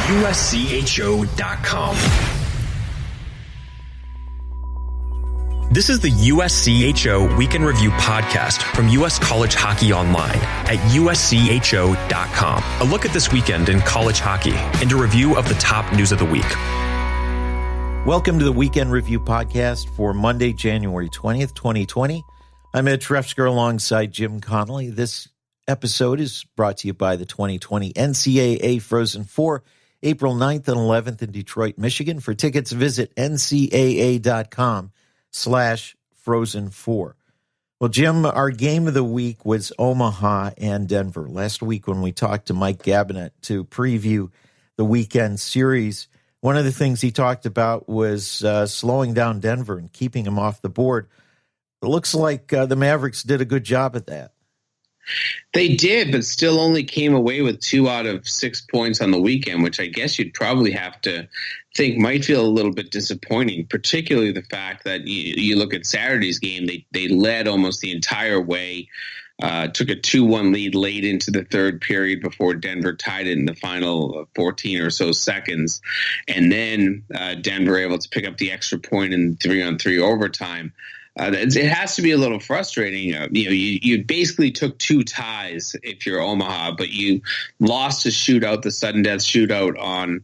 USCHO.com. This is the USCHO Weekend Review podcast from U.S. College Hockey Online at USCHO.com. A look at this weekend in college hockey and a review of the top news of the week. Welcome to the Weekend Review podcast for Monday, January 20th, 2020. I'm Ed Trefzger alongside Jim Connelly. This episode is brought to you by the 2020 NCAA Frozen Four, April 9th and 11th in Detroit, Michigan. For tickets, visit ncaa.com/Frozen4. Well, Jim, our game of the week was Omaha and Denver. Last week when we talked to Mike Gabinet to preview the weekend series, one of the things he talked about was slowing down Denver and keeping him off the board. It looks like the Mavericks did a good job at that. They did, but still only came away with 2 out of 6 points on the weekend, which I guess you'd probably have to think might feel a little bit disappointing, particularly the fact that you look at Saturday's game, they led almost the entire way, took a 2-1 lead late into the third period before Denver tied it in the final 14 or so seconds. And then Denver able to pick up the extra point in 3-on-3 overtime. It has to be a little frustrating. You basically took 2 ties if you're Omaha, but you lost a shootout, the sudden death shootout on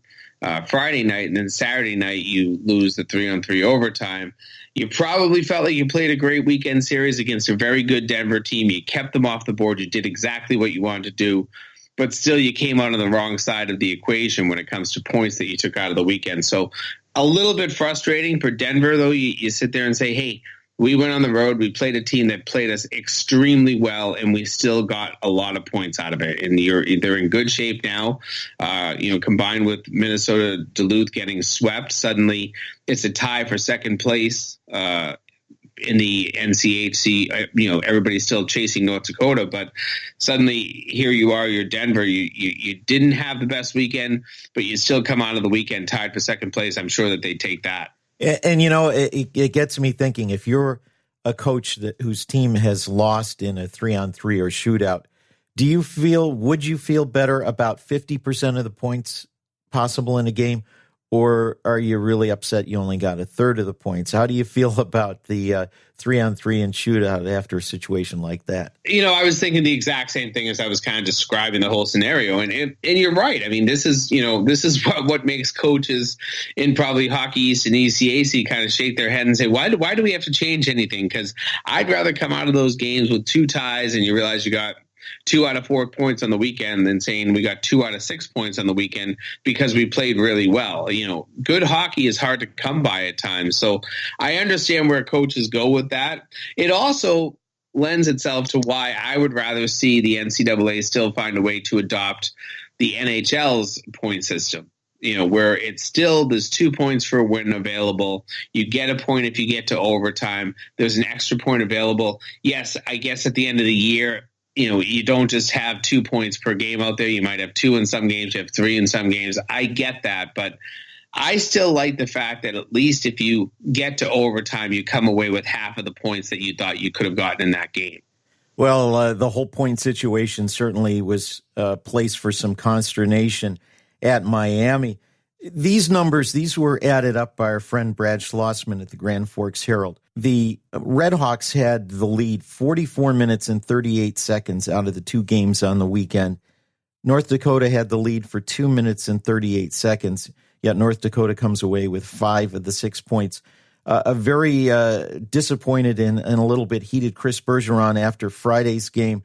Friday night, and then Saturday night you lose the 3-on-3 overtime. You probably felt like you played a great weekend series against a very good Denver team. You kept them off the board. You did exactly what you wanted to do, but still you came out on the wrong side of the equation when it comes to points that you took out of the weekend. So a little bit frustrating for Denver, though. You sit there and say, hey, we went on the road. We played a team that played us extremely well, and we still got a lot of points out of it. And they're in good shape now. Combined with Minnesota Duluth getting swept, suddenly it's a tie for second place in the NCHC. Everybody's still chasing North Dakota, but suddenly here you are. You're Denver. You didn't have the best weekend, but you still come out of the weekend tied for second place. I'm sure that they take that. And it gets me thinking, if you're a coach whose team has lost in a 3-on-3 or shootout, would you feel better about 50% of the points possible in a game, or are you really upset you only got a third of the points? How do you feel about the 3-on-3 and shootout after a situation like that? I was thinking the exact same thing as I was kind of describing the whole scenario. And you're right. I mean, this is what makes coaches in probably Hockey East and ECAC kind of shake their head and say, why do we have to change anything? Because I'd rather come out of those games with 2 ties and you realize you got 2 out of 4 points on the weekend than saying we got 2 out of 6 points on the weekend because we played really well. Good hockey is hard to come by at times. So I understand where coaches go with that. It also lends itself to why I would rather see the NCAA still find a way to adopt the NHL's point system. Where it's still, there's 2 points for a win available. You get a point if you get to overtime. There's an extra point available. Yes, I guess at the end of the year, you don't just have 2 points per game out there. You might have 2 in some games, you have 3 in some games. I get that, but I still like the fact that at least if you get to overtime, you come away with half of the points that you thought you could have gotten in that game. Well, the whole point situation certainly was a place for some consternation at Miami. These numbers, these were added up by our friend Brad Schlossman at the Grand Forks Herald. The Redhawks had the lead 44 minutes and 38 seconds out of the 2 games on the weekend. North Dakota had the lead for 2 minutes and 38 seconds, yet North Dakota comes away with 5 of the 6 points. A very disappointed and a little bit heated Chris Bergeron after Friday's game.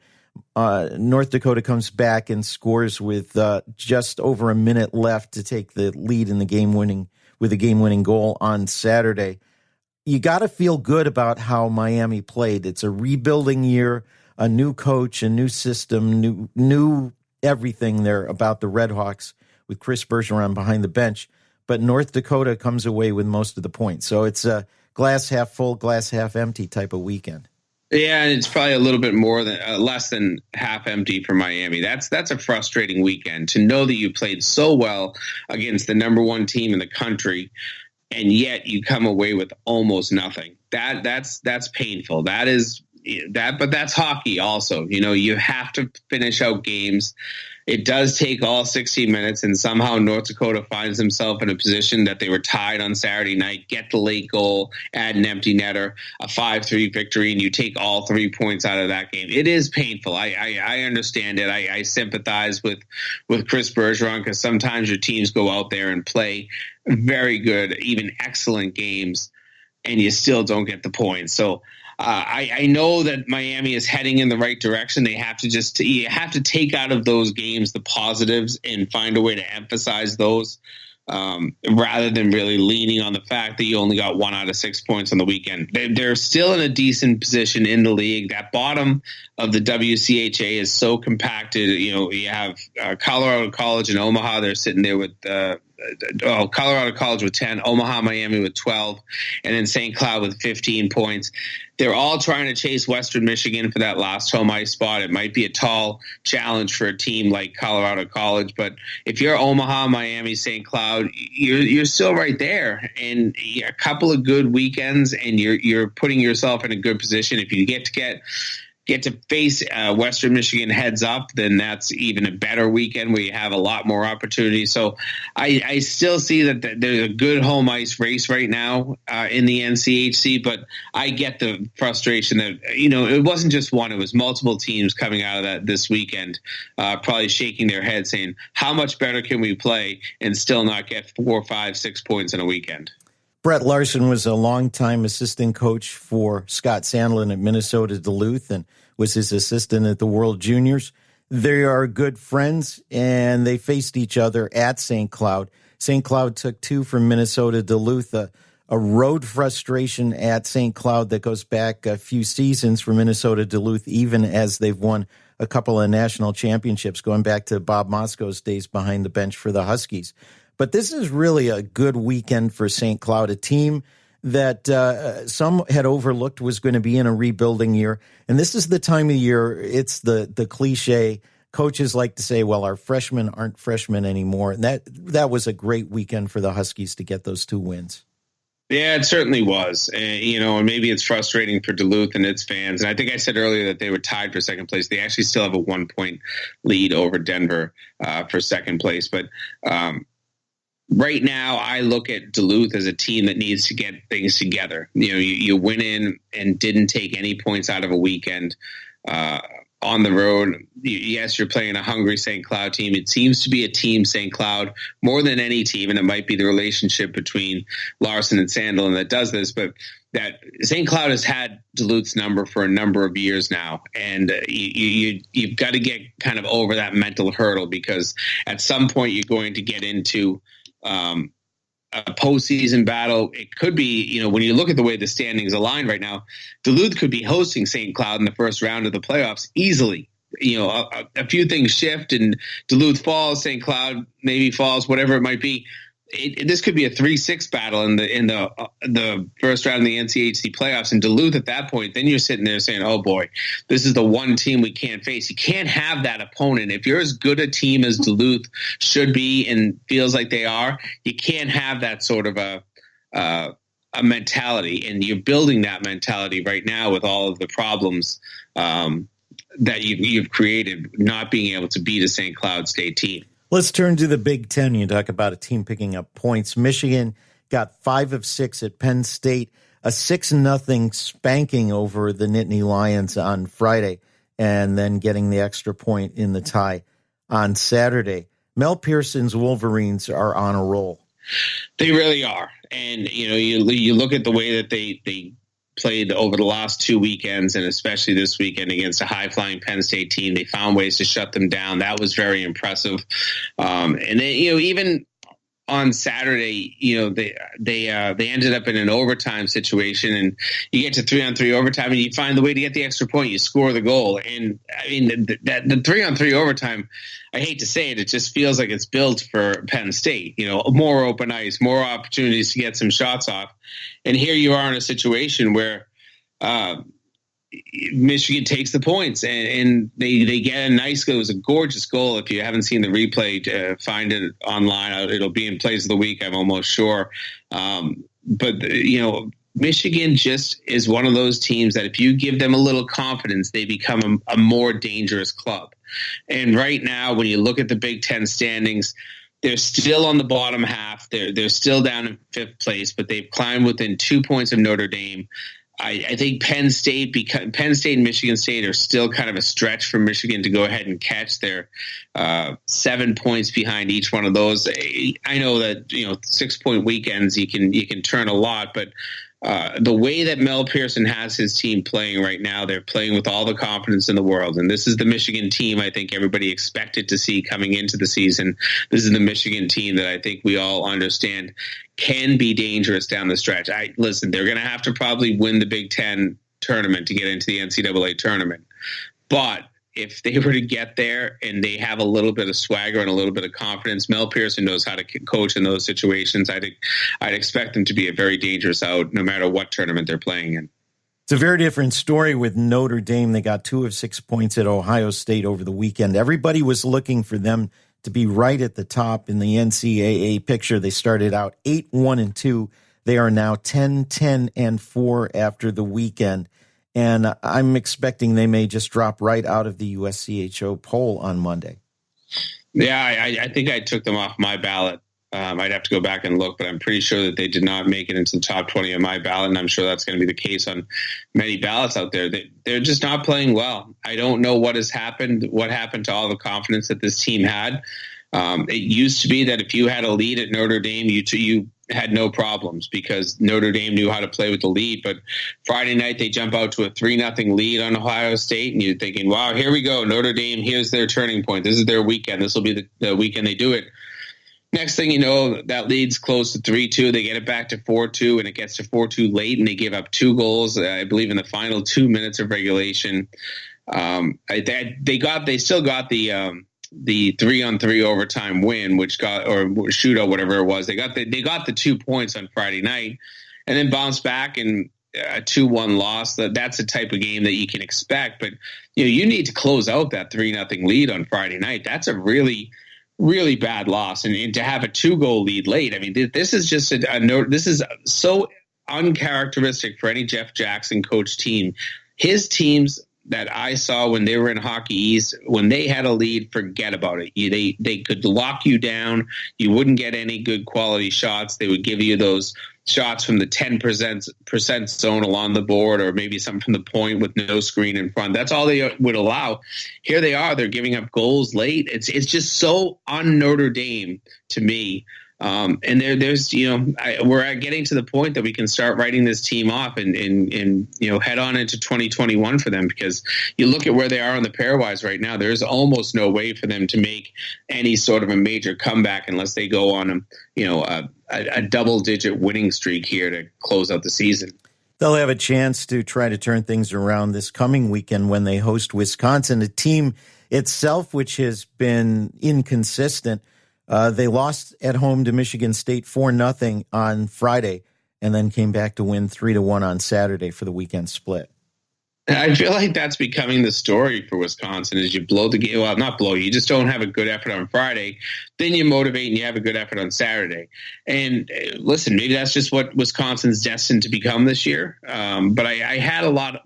North Dakota comes back and scores with just over a minute left to take the lead in the game-winning goal on Saturday. You got to feel good about how Miami played. It's a rebuilding year, a new coach, a new system, new everything there about the Redhawks with Chris Bergeron behind the bench. But North Dakota comes away with most of the points. So it's a glass half full, glass half empty type of weekend. Yeah, and it's probably a little bit more than less than half empty for Miami. That's a frustrating weekend to know that you played so well against the number 1 team in the country, and yet you come away with almost nothing. That's painful. That is, but that's hockey also. You have to finish out games. It does take all 60 minutes, and somehow North Dakota finds themselves in a position that they were tied on Saturday night, get the late goal, add an empty netter, a 5-3 victory, and you take all 3 points out of that game. It is painful. I understand it. I sympathize with Chris Bergeron, because sometimes your teams go out there and play very good, even excellent games, and you still don't get the points. So I know that Miami is heading in the right direction. You have to take out of those games the positives and find a way to emphasize those, rather than really leaning on the fact that you only got 1 out of 6 points on the weekend. They're still in a decent position in the league. That bottom of the WCHA is so compacted. You have Colorado College and Omaha. They're sitting there with Colorado College with 10, Omaha, Miami with 12, and then St. Cloud with 15 points. They're all trying to chase Western Michigan for that last home ice spot. It might be a tall challenge for a team like Colorado College, but if you're Omaha, Miami, St. Cloud, you're still right there. And a couple of good weekends, and you're putting yourself in a good position. If you get to face Western Michigan heads up, then that's even a better weekend where you have a lot more opportunities. So I still see that there's a good home ice race right now in the NCHC, but I get the frustration that, it wasn't just one, it was multiple teams coming out of that this weekend, probably shaking their heads saying, how much better can we play and still not get 4, 5, 6 points in a weekend? Brett Larson was a longtime assistant coach for Scott Sandlin at Minnesota Duluth and was his assistant at the World Juniors. They are good friends, and they faced each other at St. Cloud. St. Cloud took 2 from Minnesota Duluth, a road frustration at St. Cloud that goes back a few seasons for Minnesota Duluth, even as they've won a couple of national championships, going back to Bob Mosko's days behind the bench for the Huskies. But this is really a good weekend for St. Cloud, a team that some had overlooked was going to be in a rebuilding year. And this is the time of year, it's the cliche. Coaches like to say, well, our freshmen aren't freshmen anymore. And that was a great weekend for the Huskies to get those 2 wins. Yeah, it certainly was. And maybe it's frustrating for Duluth and its fans. And I think I said earlier that they were tied for second place. They actually still have a 1-point lead over Denver for second place. But right now, I look at Duluth as a team that needs to get things together. You went in and didn't take any points out of a weekend on the road. Yes, you're playing a hungry St. Cloud team. It seems to be a team, St. Cloud, more than any team, and it might be the relationship between Larson and Sandlin that does this, but that St. Cloud has had Duluth's number for a number of years now, and you've got to get kind of over that mental hurdle, because at some point you're going to get into a postseason battle. It could be, when you look at the way the standings align right now, Duluth could be hosting St. Cloud in the first round of the playoffs easily. A few things shift and Duluth falls, St. Cloud maybe falls, whatever it might be. This could be a 3-6 battle in the first round of the NCHC playoffs. And Duluth at that point, then you're sitting there saying, oh boy, this is the one team we can't face. You can't have that opponent. If you're as good a team as Duluth should be and feels like they are, you can't have that sort of a mentality. And you're building that mentality right now with all of the problems that you've created, not being able to beat a St. Cloud State team. Let's turn to the Big Ten. You talk about a team picking up points. Michigan got 5 of 6 at Penn State, a 6-0 spanking over the Nittany Lions on Friday, and then getting the extra point in the tie on Saturday. Mel Pearson's Wolverines are on a roll. They really are. And, you look at the way that they played over the last 2 weekends, and especially this weekend against a high-flying Penn State team. They found ways to shut them down. That was very impressive. And then, even on Saturday, they ended up in an overtime situation, and you get to 3-on-3 overtime, and you find the way to get the extra point. You score the goal, and I mean the 3-on-3 overtime. I hate to say it, it just feels like it's built for Penn State. More open ice, more opportunities to get some shots off, and here you are in a situation where Michigan takes the points, and they get a nice goal. It was a gorgeous goal. If you haven't seen the replay, find it online. It'll be in Plays of the Week, I'm almost sure. But Michigan just is one of those teams that if you give them a little confidence, they become a more dangerous club. And right now, when you look at the Big Ten standings, they're still on the bottom half. They're still down in 5th place, but they've climbed within 2 points of Notre Dame. I think Penn State and Michigan State are still kind of a stretch for Michigan to go ahead and catch. Their 7 points behind each one of those. I know that 6-point weekends you can turn a lot, but the way that Mel Pearson has his team playing right now, they're playing with all the confidence in the world. And this is the Michigan team I think everybody expected to see coming into the season. This is the Michigan team that I think we all understand can be dangerous down the stretch. Listen, they're going to have to probably win the Big Ten tournament to get into the NCAA tournament. But if they were to get there and they have a little bit of swagger and a little bit of confidence, Mel Pearson knows how to coach in those situations. I'd expect them to be a very dangerous out no matter what tournament they're playing in. It's a very different story with Notre Dame. They got 2 of 6 points at Ohio State over the weekend. Everybody was looking for them to be right at the top in the NCAA picture. They started out 8-1-2. They are now 10-10-4 after the weekend. And I'm expecting they may just drop right out of the USCHO poll on Monday. Yeah, I think I took them off my ballot. I'd have to go back and look, but I'm pretty sure that they did not make it into the top 20 of my ballot, and I'm sure that's going to be the case on many ballots out there. They're just not playing well. I don't know what happened to all the confidence that this team had. It used to be that if you had a lead at Notre Dame, you had no problems because Notre Dame knew how to play with the lead. But Friday night, they jump out to a 3-0 lead on Ohio State, and you're thinking, wow, here we go. Notre Dame, here's their turning point. This is their weekend. This will be the weekend they do it. Next thing you know, that lead's close to 3-2. They get it back to 4-2, and it gets to 4-2 late, and they give up 2 goals, I believe, in the final 2 minutes of regulation. They still got the 3-on-3 overtime win, or shootout, whatever it was. They got the 2 points on Friday night, and then bounced back and a 2-1 loss. That's the type of game that you can expect. But you need to close out that 3-0 lead on Friday night. That's a really, really bad loss, and to have a 2-goal lead late. I mean, this is just this is so uncharacteristic for any Jeff Jackson coach team. His teams that I saw when they were in Hockey East, when they had a lead, forget about it. They could lock you down. You wouldn't get any good quality shots. They would give you those shots from the 10% zone along the board, or maybe something from the point with no screen in front. That's all they would allow. Here they are. They're giving up goals late. It's just so un-Notre Dame to me. And there's we're getting to the point that we can start writing this team off and head on into 2021 for them, because you look at where they are on the pairwise right now. There's almost no way for them to make any sort of a major comeback unless they go on a double-digit winning streak here to close out the season. They'll have a chance to try to turn things around this coming weekend when they host Wisconsin, a team itself which has been inconsistent. They lost at home to Michigan State 4-0 on Friday, and then came back to win 3-1 on Saturday for the weekend split. I feel like that's becoming the story for Wisconsin, is you blow the game. Well, not blow. You just don't have a good effort on Friday. Then you motivate and you have a good effort on Saturday. And listen, maybe that's just what Wisconsin's destined to become this year. But I had a lot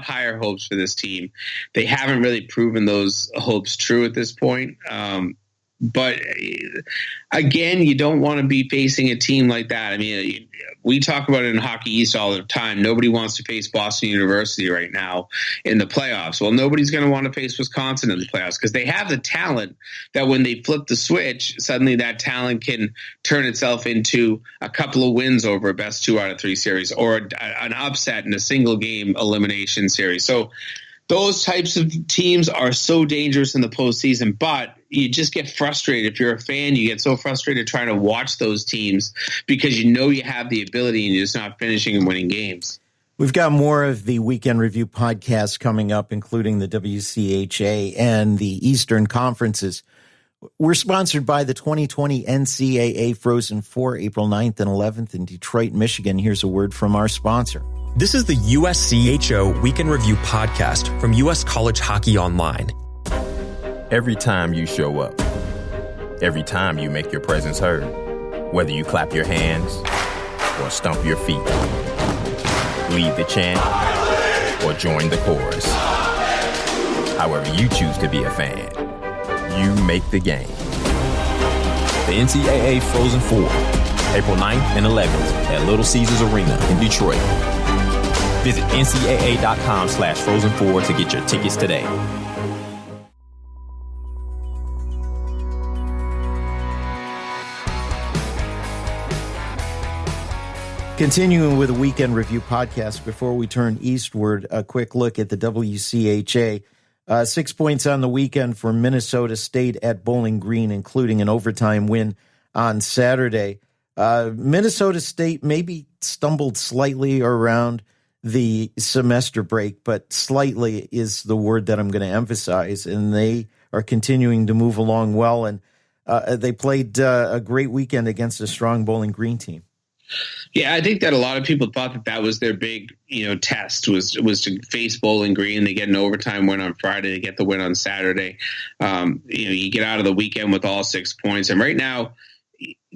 higher hopes for this team. They haven't really proven those hopes true at this point. But again, you don't want to be facing a team like that. I mean, we talk about it in Hockey East all the time. Nobody wants to face Boston University right now in the playoffs. Well, nobody's going to want to face Wisconsin in the playoffs, because they have the talent that when they flip the switch, suddenly that talent can turn itself into a couple of wins over a best 2 out of 3 series, or an upset in a single game elimination series. So those types of teams are so dangerous in the postseason, but you just get frustrated. If you're a fan, you get so frustrated trying to watch those teams because you have the ability and you're just not finishing and winning games. We've got more of the Weekend Review podcast coming up, including the WCHA and the Eastern Conferences. We're sponsored by the 2020 NCAA Frozen Four, April 9th and 11th in Detroit, Michigan. Here's a word from our sponsor. This is the USCHO Weekend Review podcast from US College Hockey Online. Every time you show up, every time you make your presence heard, whether you clap your hands, or stomp your feet. Lead the chant or join the chorus. However you choose to be a fan, you make the game. The NCAA Frozen Four, April 9th and 11th at Little Caesars Arena in Detroit. Visit ncaa.com/Frozen4 to get your tickets today. Continuing with a weekend review podcast, before we turn eastward, a quick look at the WCHA. 6 points on the weekend for Minnesota State at Bowling Green, including an overtime win on Saturday. Minnesota State maybe stumbled slightly around the semester break, but slightly is the word that I'm going to emphasize, and they are continuing to move along well, and they played a great weekend against a strong Bowling Green team. Yeah, I think that a lot of people thought that was their big, test was to face Bowling Green. They get an overtime win on Friday. They get the win on Saturday. You get out of the weekend with all 6 points, and right now,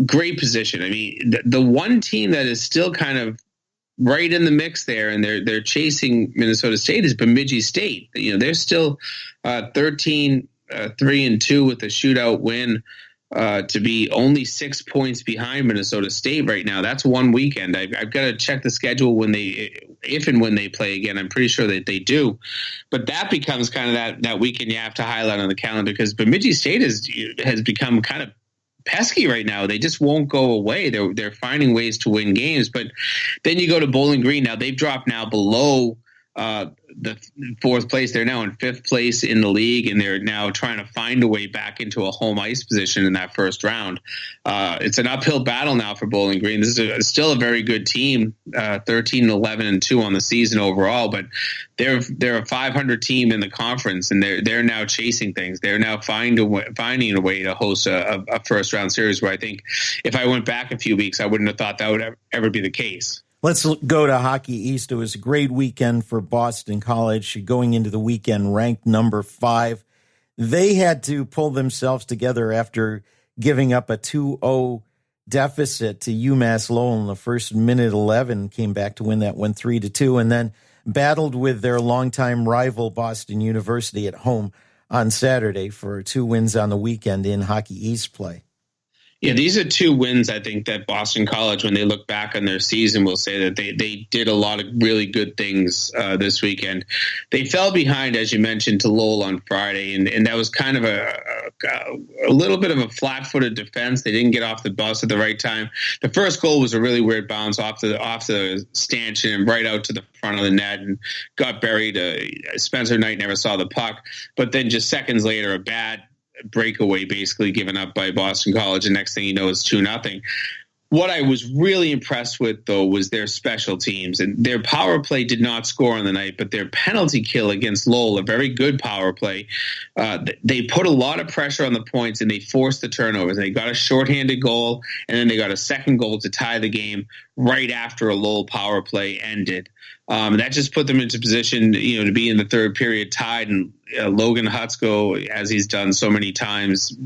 great position. I mean, the one team that is still kind of right in the mix there, and they're chasing Minnesota State is Bemidji State. They're still 13-3-2 with a shootout win. To be only 6 points behind Minnesota State right now. That's one weekend. I've got to check the schedule if and when they play again. I'm pretty sure that they do. But that becomes kind of that weekend you have to highlight on the calendar, because Bemidji State has become kind of pesky right now. They just won't go away. They're finding ways to win games. But then you go to Bowling Green. Now they've dropped now below the fourth place. They're now in fifth place in the league, and they're now trying to find a way back into a home ice position in that first round. It's an uphill battle now for Bowling Green. This is still a very good team, 13-11-2 on the season overall, but they're a 500 team in the conference, and they're now chasing things. They're now finding a way to host a first round series, where I think if I went back a few weeks, I wouldn't have thought that would ever be the case. Let's go to Hockey East. It was a great weekend for Boston College, going into the weekend ranked number 5. They had to pull themselves together after giving up a 2-0 deficit to UMass Lowell in the first minute 11, came back to win that one 3-2, and then battled with their longtime rival Boston University at home on Saturday for 2 wins on the weekend in Hockey East play. Yeah, these are 2 wins, I think, that Boston College, when they look back on their season, will say that they did a lot of really good things this weekend. They fell behind, as you mentioned, to Lowell on Friday, and that was kind of a little bit of a flat-footed defense. They didn't get off the bus at the right time. The first goal was a really weird bounce off the stanchion and right out to the front of the net and got buried. Spencer Knight never saw the puck, but then just seconds later, a bad breakaway basically given up by Boston College, and next thing you know, it's 2-0. What I was really impressed with, though, was their special teams, and their power play did not score on the night, but their penalty kill against Lowell, a very good power play, they put a lot of pressure on the points, and they forced the turnovers. They got a shorthanded goal, and then they got a second goal to tie the game right after a Lowell power play ended. That just put them into position, to be in the third period tied. And Logan Hutsko, as he's done so many times,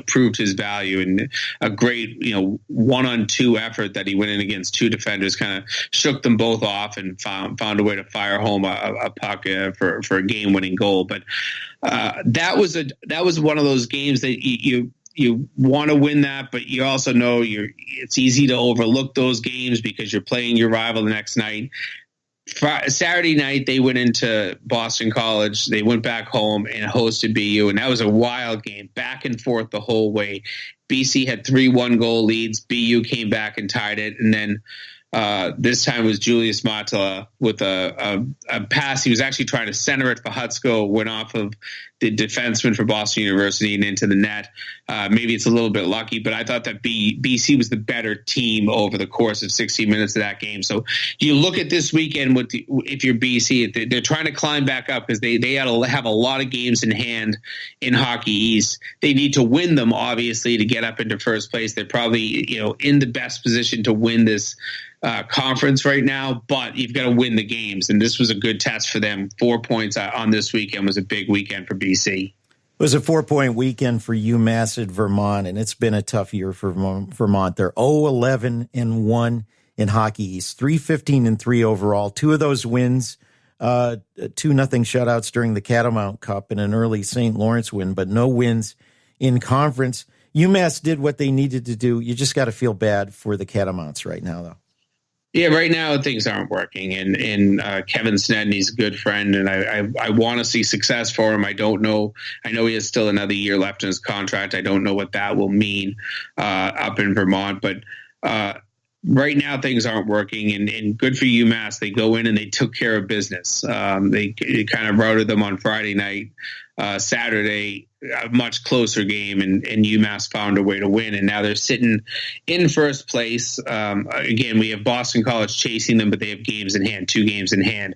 proved his value, and a great, 1-on-2 effort that he went in against 2 defenders, kind of shook them both off and found a way to fire home a puck for a game-winning goal. But that was one of those games that you want to win that, but you also know it's easy to overlook those games because you're playing your rival the next night. Saturday night, they went into Boston College. They went back home and hosted BU, and that was a wild game, back and forth the whole way. BC had 3 1-goal leads. BU came back and tied it, and then this time was Julius Matala with a pass. He was actually trying to center it for Hutsko, went off of the defenseman for Boston University and into the net. Maybe it's a little bit lucky, but I thought that BC was the better team over the course of 60 minutes of that game. So you look at this weekend if you're BC, they're trying to climb back up because they have a lot of games in hand in Hockey East. They need to win them, obviously, to get up into first place. They're probably in the best position to win this conference right now, but you've got to win the games, and this was a good test for them. 4 points on this weekend was a big weekend for BC. It was a 4-point weekend for UMass at Vermont, and it's been a tough year for Vermont. They're 0-11-1 in Hockey East. 3-15-3 overall. 2 of those wins, 2-0 shutouts during the Catamount Cup and an early St. Lawrence win, but no wins in conference. UMass did what they needed to do. You just got to feel bad for the Catamounts right now, though. Yeah, right now things aren't working, and Kevin Snedney's a good friend, and I want to see success for him. I don't know. I know he has still another year left in his contract. I don't know what that will mean up in Vermont, but right now things aren't working, and good for UMass. They go in and they took care of business. They kind of routed them on Friday night. Saturday, a much closer game, and UMass found a way to win, and now they're sitting in first place. Again, we have Boston College chasing them, but they have games in hand, 2 games in hand.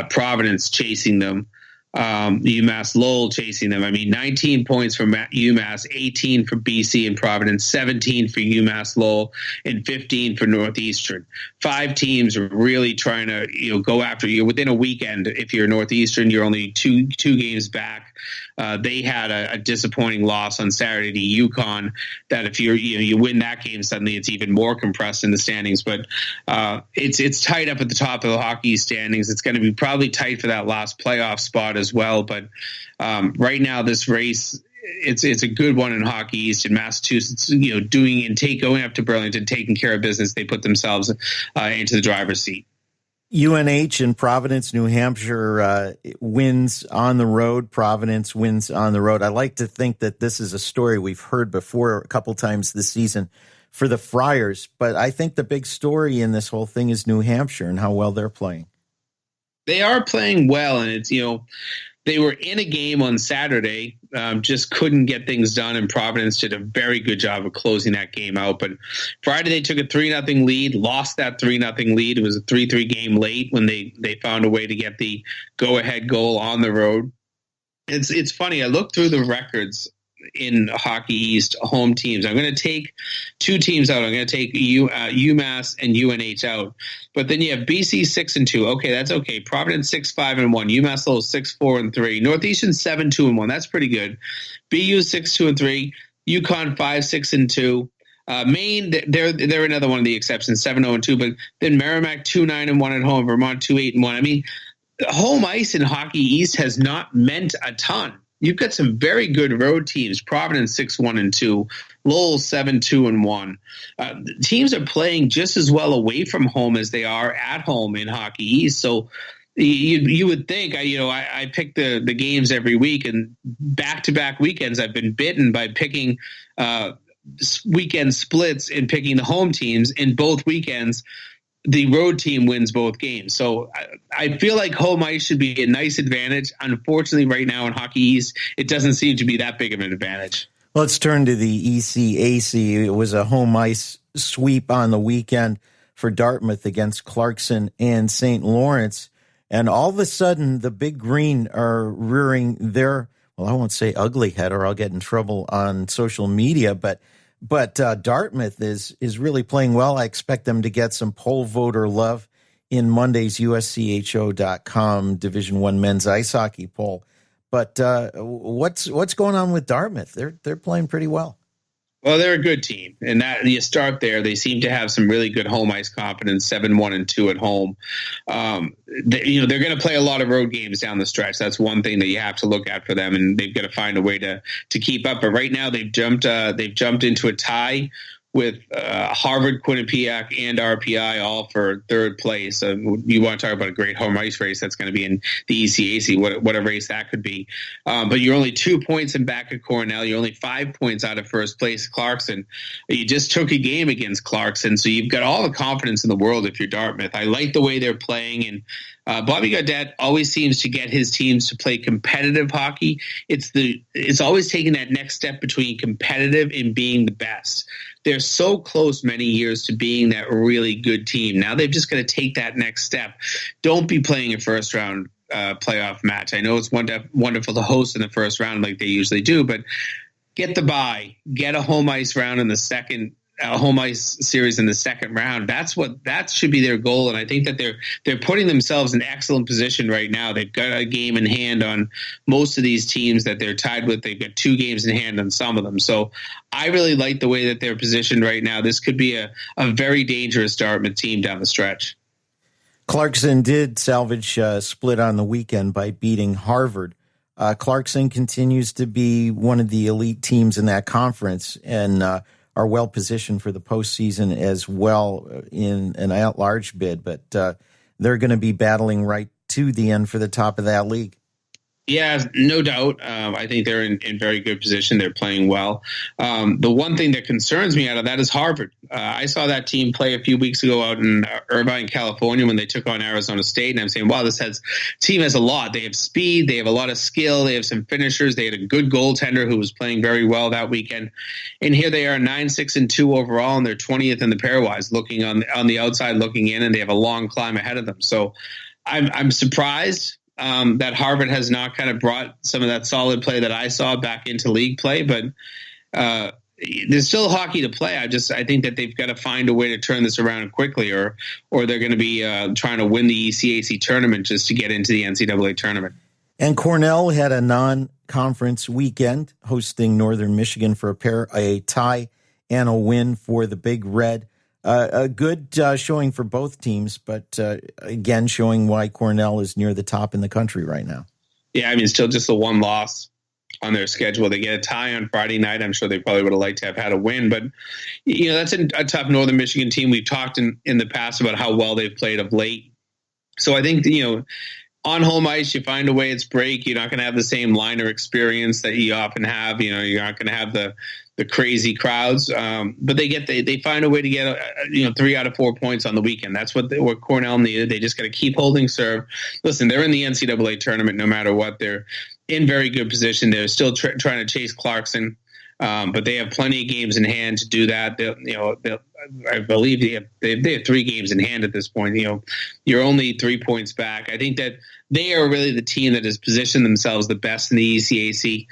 Providence chasing them. UMass Lowell chasing them. I mean, 19 points for UMass, 18 for BC and Providence, 17 for UMass Lowell, and 15 for Northeastern. 5 teams are really trying to go after you within a weekend. If you're Northeastern, you're only two games back. They had a disappointing loss on Saturday to UConn. That if you win that game, suddenly it's even more compressed in the standings. But it's tight up at the top of the hockey standings. It's going to be probably tight for that last playoff spot as well. But right now, this race, it's a good one in Hockey East, in Massachusetts. Going up to Burlington, taking care of business. They put themselves into the driver's seat. UNH and Providence, New Hampshire wins on the road. Providence wins on the road. I like to think that this is a story we've heard before a couple times this season for the Friars, but I think the big story in this whole thing is New Hampshire and how well they're playing. They are playing well, and it's they were in a game on Saturday, just couldn't get things done, and Providence did a very good job of closing that game out. But Friday they took a 3-0 lead, lost that 3-0 lead. It was a 3-3 game late when they found a way to get the go-ahead goal on the road. It's funny. I looked through the records in Hockey East home teams. I'm going to take 2 teams out. I'm going to take UMass and UNH out. But then you have BC 6-2. Okay, that's okay. Providence 6-5-1. UMass Lowell 6-4-3. Northeastern 7-2-1. That's pretty good. BU 6-2-3. UConn 5-6-2. Maine, they're another one of the exceptions, 7-0-2. But then Merrimack 2-9-1 at home. Vermont 2-8-1. I mean, home ice in Hockey East has not meant a ton. You've got some very good road teams. Providence 6-1-2, Lowell 7-2-1. Teams are playing just as well away from home as they are at home in Hockey East. So you would think, I pick the games every week, and back-to-back weekends I've been bitten by picking weekend splits and picking the home teams. In both weekends, the road team wins both games. So I feel like home ice should be a nice advantage. Unfortunately, right now in Hockey East, it doesn't seem to be that big of an advantage. Let's turn to the ECAC. It was a home ice sweep on the weekend for Dartmouth against Clarkson and St. Lawrence. And all of a sudden, the Big Green are rearing their, well, I won't say ugly head or I'll get in trouble on social media, but Dartmouth is really playing well. I expect them to get some poll voter love in Monday's USCHO.com Division I men's ice hockey poll. But what's going on with Dartmouth? They're playing pretty well. Well, they're a good team, and that you start there. They seem to have some really good home ice confidence, 7-1-2 at home. They're going to play a lot of road games down the stretch. That's one thing that you have to look at for them, and they've got to find a way to keep up. But right now, they've jumped into a tie with Harvard, Quinnipiac, and RPI all for third place. You want to talk about a great home ice race that's going to be in the ECAC, what a race that could be. But you're only 2 points in back of Cornell. You're only 5 points out of first place, Clarkson. You just took a game against Clarkson, so you've got all the confidence in the world if you're Dartmouth. I like the way they're playing, and Bobby Gaudette always seems to get his teams to play competitive hockey. It's always taking that next step between competitive and being the best. They're so close many years to being that really good team. Now they've just got to take that next step. Don't be playing a first round playoff match. I know it's wonderful to host in the first round like they usually do, but get the bye, get a home ice round in the second a home ice series in the second round. That should be their goal. And I think that they're putting themselves in excellent position right now. They've got a game in hand on most of these teams that they're tied with. They've got 2 games in hand on some of them. So I really like the way that they're positioned right now. This could be a very dangerous Dartmouth team down the stretch. Clarkson did salvage a split on the weekend by beating Harvard. Clarkson continues to be one of the elite teams in that conference and are well positioned for the postseason as well in an at-large bid. But they're going to be battling right to the end for the top of that league. Yeah, no doubt. I think they're in very good position. They're playing well. The one thing that concerns me out of that is Harvard. I saw that team play a few weeks ago out in Irvine, California, when they took on Arizona State. And I'm saying, wow, team has a lot. They have speed. They have a lot of skill. They have some finishers. They had a good goaltender who was playing very well that weekend. And here they are 9-6-2 overall, and they're 20th in the pairwise, looking on the outside, looking in, and they have a long climb ahead of them. So I'm surprised that Harvard has not kind of brought some of that solid play that I saw back into league play, but there's still hockey to play. I think that they've got to find a way to turn this around quickly, or they're going to be trying to win the ECAC tournament just to get into the NCAA tournament. And Cornell had a non-conference weekend, hosting Northern Michigan for a tie and a win for the Big Red. A good showing for both teams, but again, showing why Cornell is near the top in the country right now. Yeah, I mean, still just the one loss on their schedule. They get a tie on Friday night. I'm sure they probably would have liked to have had a win, but that's a tough Northern Michigan team. We've talked in the past about how well they've played of late. So I think, on home ice, you find a way it's break. You're not going to have the same liner experience that you often have. You're not going to have the crazy crowds, but they find a way to get 3 out of 4 points on the weekend. That's what Cornell needed. They just got to keep holding serve. Listen, they're in the NCAA tournament no matter what. They're in very good position. They're still trying to chase Clarkson, but they have plenty of games in hand to do that. I believe they have 3 games in hand at this point. You're only 3 points back. I think that they are really the team that has positioned themselves the best in the ECAC.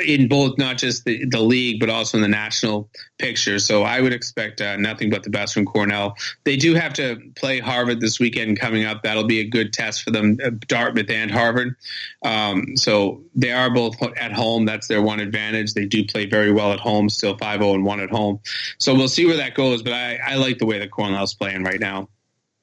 In both, not just the league, but also in the national picture. So I would expect nothing but the best from Cornell. They do have to play Harvard this weekend coming up. That'll be a good test for them, Dartmouth and Harvard. So they are both at home. That's their one advantage. They do play very well at home, still 5-0-1 at home. So we'll see where that goes, but I like the way that Cornell's playing right now.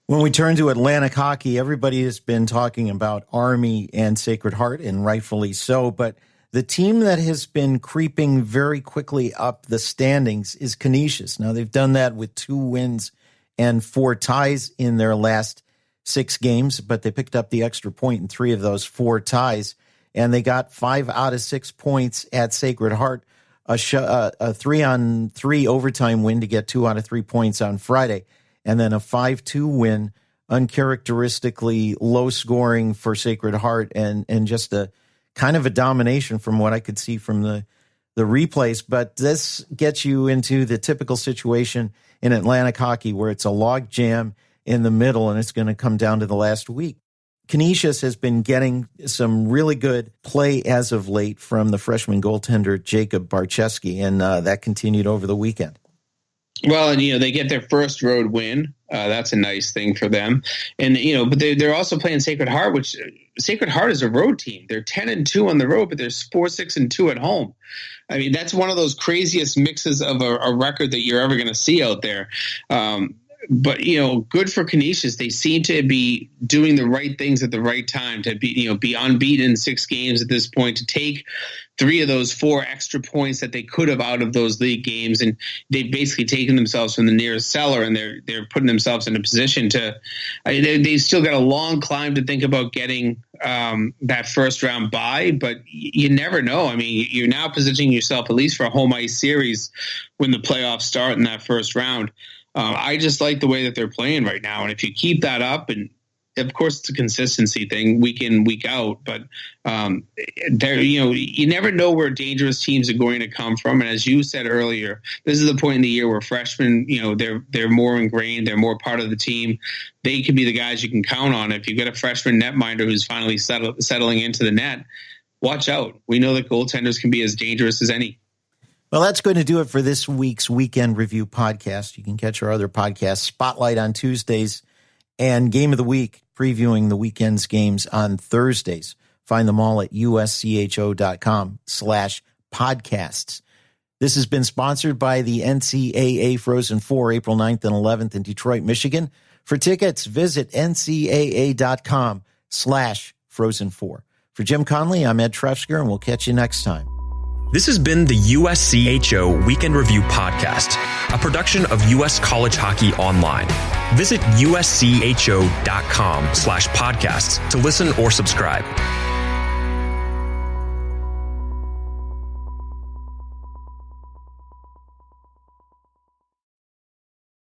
When we turn to Atlantic hockey, everybody has been talking about Army and Sacred Heart, and rightfully so, but the team that has been creeping very quickly up the standings is Canisius. Now, they've done that with 2 wins and 4 ties in their last 6 games, but they picked up the extra point in 3 of those 4 ties, and they got 5 out of 6 points at Sacred Heart, a 3-on-3 overtime win to get 2 out of 3 points on Friday, and then a 5-2 win, uncharacteristically low scoring for Sacred Heart, and just a kind of a domination from what I could see from the replays. But this gets you into the typical situation in Atlantic hockey where it's a log jam in the middle and it's going to come down to the last week. Canisius has been getting some really good play as of late from the freshman goaltender Jacob Barczewski, and that continued over the weekend. Well, and they get their first road win. That's a nice thing for them. And but they're also playing Sacred Heart, which Sacred Heart is a road team. They're 10-2 on the road, but they're 4-6-2 at home. I mean, that's one of those craziest mixes of a record that you're ever going to see out there. But good for Canisius. They seem to be doing the right things at the right time to be unbeaten in 6 games at this point, to take 3 of those 4 extra points that they could have out of those league games, and they've basically taken themselves from the nearest cellar, and they're putting themselves in a position to. They've still got a long climb to think about getting that first round bye, but you never know. I mean, you're now positioning yourself at least for a home ice series when the playoffs start in that first round. I just like the way that they're playing right now, and if you keep that up, and of course it's a consistency thing, week in, week out, but you never know where dangerous teams are going to come from. And as you said earlier, this is the point in the year where freshmen, they're more ingrained, they're more part of the team. They can be the guys you can count on. If you've got a freshman netminder who's finally settling into the net, watch out. We know that goaltenders can be as dangerous as any. Well, that's going to do it for this week's Weekend Review podcast. You can catch our other podcasts, Spotlight on Tuesdays and Game of the Week, previewing the weekend's games on Thursdays. Find them all at USCHO.com/podcasts. This has been sponsored by the NCAA Frozen Four, April 9th and 11th in Detroit, Michigan. For tickets, visit ncaa.com/Frozen4. For Jim Connelly, I'm Ed Trefzger, and we'll catch you next time. This has been the USCHO Weekend Review Podcast, a production of U.S. College Hockey Online. Visit USCHO.com/podcasts to listen or subscribe.